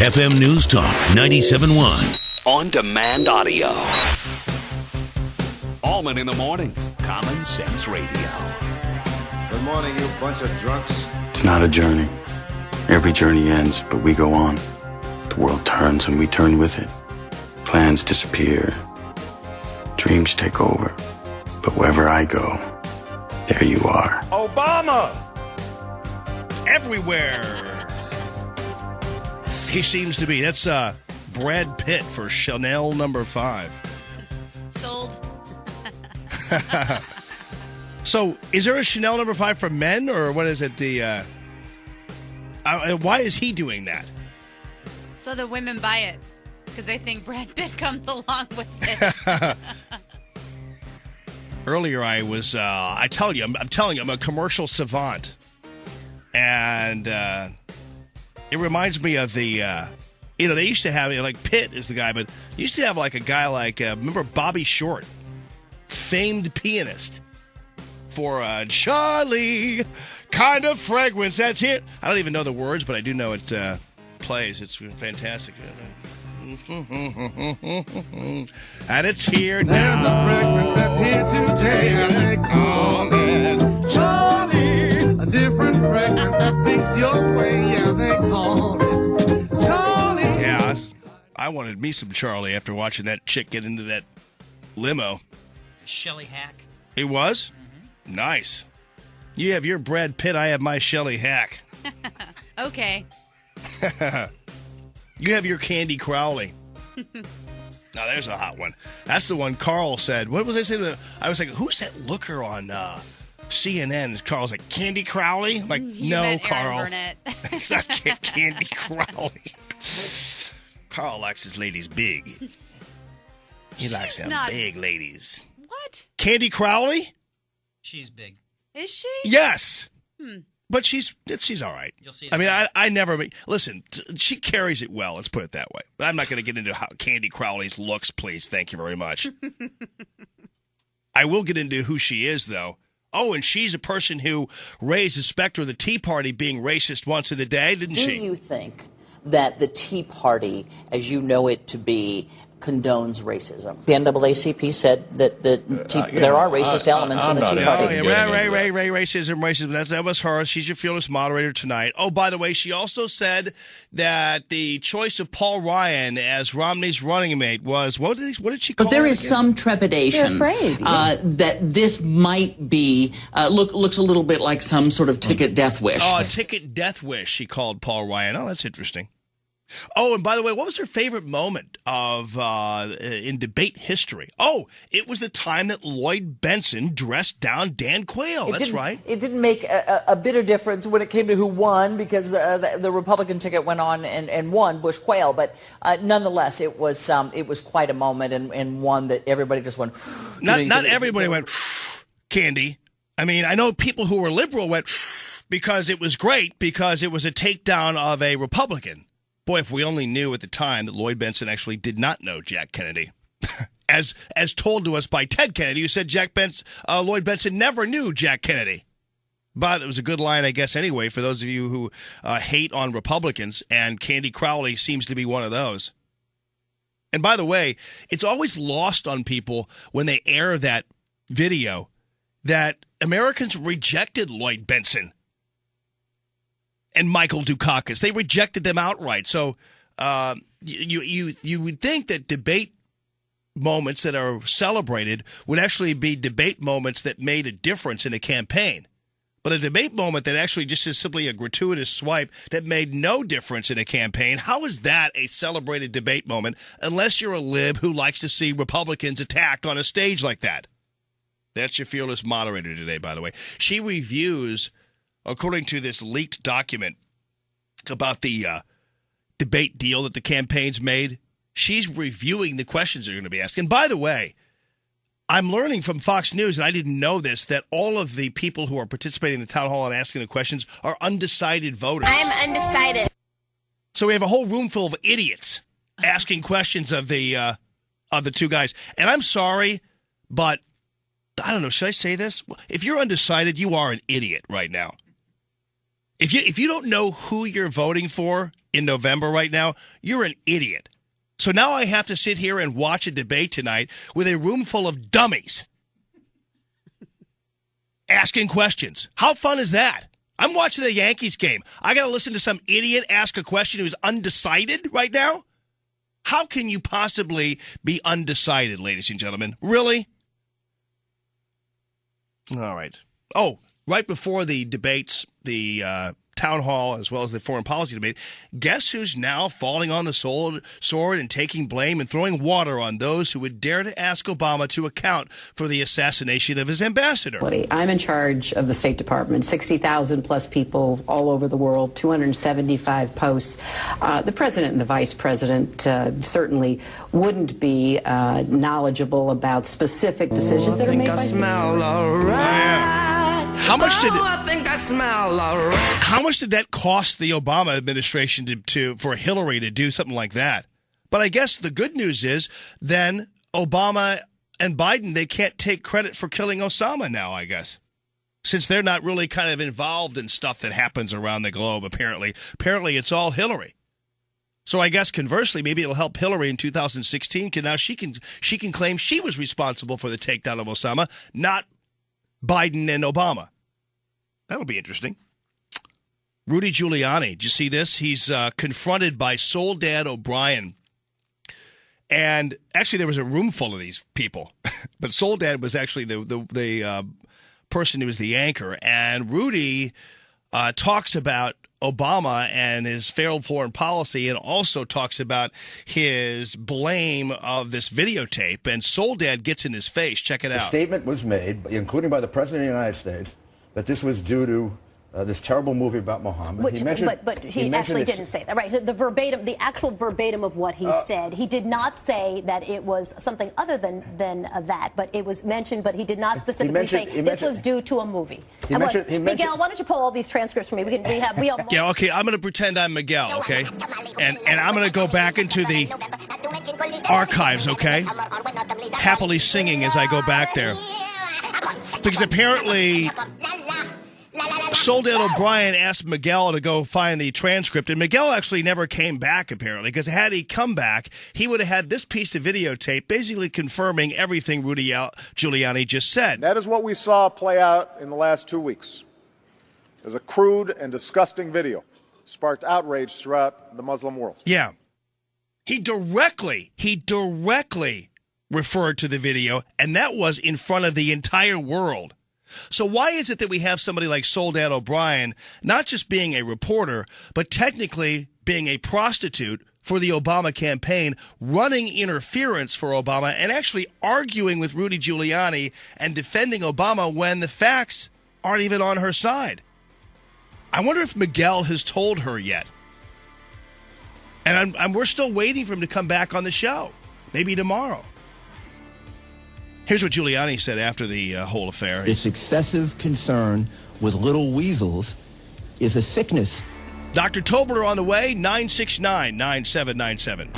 FM News Talk 97.1. On demand audio. Allman in the morning. Common Sense Radio. Good morning, you bunch of drunks. It's not a journey. Every journey ends, but we go on. The world turns and we turn with it. Plans disappear. Dreams take over. But wherever I go, there you are. Obama! Everywhere. He seems to be. That's Brad Pitt for Chanel number 5. Sold. So, is there a Chanel number 5 for men, or what is it? Why is he doing that? So the women buy it because they think Brad Pitt comes along with it. Earlier, I was. I'm telling you, I'm a commercial savant, and it reminds me of the. They used to have like Pitt is the guy, but they used to have like a guy like remember Bobby Short, famed pianist for Charlie, kind of fragrance that's it. I don't even know the words, but I do know it plays. It's fantastic. And it's here now. There's a fragrance that's here today. They call it Charlie. A different fragrance that thinks your way. Yeah, they call it Charlie. Yeah, I wanted me some Charlie after watching that chick get into that limo. Shelley Hack. It was? Mm-hmm. Nice. You have your Brad Pitt, I have my Shelley Hack. Okay. You have your Candy Crowley. Now, there's a hot one. That's the one Carl said. What was I saying? I was like, who's that looker on CNN? Carl's like, Candy Crowley? I'm like, no, Carl. It's not Candy Crowley. Carl likes his ladies big. He likes them big ladies. What? Candy Crowley? She's big. Is she? Yes. But she's all right. You'll see it. I mean, I never... Listen, she carries it well. Let's put it that way. But I'm not going to get into how Candy Crowley's looks, please. Thank you very much. I will get into who she is, though. Oh, and she's a person who raised the specter of the Tea Party being racist once in a day, didn't she? Do you think that the Tea Party, as you know it to be, condones racism? The NAACP said that there are racist elements in the Tea Party. Racism. That was her. She's your fearless moderator tonight. Oh, by the way, she also said that the choice of Paul Ryan as Romney's running mate was, what did she call it? But there is some trepidation that this might be, looks a little bit like some sort of ticket death wish. Oh, a ticket death wish, she called Paul Ryan. Oh, that's interesting. Oh, and by the way, what was her favorite moment of in debate history? Oh, it was the time that Lloyd Benson dressed down Dan Quayle. That's right. It didn't make a bit of difference when it came to who won because the Republican ticket went on and won Bush Quayle. But nonetheless, it was quite a moment and one that everybody just went. Not everybody went, Candy. I mean, I know people who were liberal went because it was great because it was a takedown of a Republican. Boy, if we only knew at the time that Lloyd Benson actually did not know Jack Kennedy, as told to us by Ted Kennedy, who said Lloyd Benson never knew Jack Kennedy. But it was a good line, I guess, anyway, for those of you who hate on Republicans, and Candy Crowley seems to be one of those. And by the way, it's always lost on people when they air that video that Americans rejected Lloyd Benson and Michael Dukakis. They rejected them outright. So you would think that debate moments that are celebrated would actually be debate moments that made a difference in a campaign. But a debate moment that actually just is simply a gratuitous swipe that made no difference in a campaign, how is that a celebrated debate moment unless you're a lib who likes to see Republicans attacked on a stage like that? That's your fearless moderator today, by the way. She reviews, according to this leaked document about the debate deal that the campaigns made, she's reviewing the questions they're going to be asked. And by the way, I'm learning from Fox News, and I didn't know this, that all of the people who are participating in the town hall and asking the questions are undecided voters. I'm undecided. So we have a whole room full of idiots asking questions of the two guys. And I'm sorry, but I don't know. Should I say this? If you're undecided, you are an idiot right now. If you don't know who you're voting for in November right now, you're an idiot. So now I have to sit here and watch a debate tonight with a room full of dummies asking questions. How fun is that? I'm watching the Yankees game. I got to listen to some idiot ask a question who's undecided right now? How can you possibly be undecided, ladies and gentlemen? Really? All right. Oh, right before the debates, the town hall as well as the foreign policy debate, guess who's now falling on the sword and taking blame and throwing water on those who would dare to ask Obama to account for the assassination of his ambassador? I'm in charge of the State Department, 60,000 plus people all over the world, 275 posts. The president and the vice president certainly wouldn't be knowledgeable about specific decisions that are made by How much did that cost the Obama administration for Hillary to do something like that? But I guess the good news is then Obama and Biden, they can't take credit for killing Osama now, I guess, since they're not really kind of involved in stuff that happens around the globe, apparently. Apparently, it's all Hillary. So I guess conversely, maybe it'll help Hillary in 2016 because now she can claim she was responsible for the takedown of Osama, not Biden and Obama. That'll be interesting. Rudy Giuliani, did you see this? He's confronted by Soledad O'Brien. And actually, there was a room full of these people. But Soledad was actually the person who was the anchor. And Rudy talks about Obama and his failed foreign policy and also talks about his blame of this videotape. And Soledad gets in his face. Check it out. A statement was made, including by the President of the United States, that this was due to this terrible movie about Muhammad. But he actually didn't say that, right? The actual verbatim of what he said. He did not say that it was something other than that, but it was mentioned. But he did not specifically say this was due to a movie. Miguel, why don't you pull all these transcripts for me? Yeah, okay. I'm going to pretend I'm Miguel, okay? And I'm going to go back into the archives, okay? Happily singing as I go back there. Because apparently Soledad O'Brien asked Miguel to go find the transcript, and Miguel actually never came back, apparently, because had he come back, he would have had this piece of videotape basically confirming everything Rudy Giuliani just said. That is what we saw play out in the last 2 weeks. It was a crude and disgusting video. Sparked outrage throughout the Muslim world. Yeah. He directly referred to the video, and that was in front of the entire world. So why is it that we have somebody like Soledad O'Brien not just being a reporter, but technically being a prostitute for the Obama campaign, running interference for Obama, and actually arguing with Rudy Giuliani and defending Obama when the facts aren't even on her side? I wonder if Miguel has told her yet. And we're still waiting for him to come back on the show. Maybe tomorrow. Here's what Giuliani said after the whole affair. This excessive concern with little weasels is a sickness. Dr. Tobler on the way, 969-9797.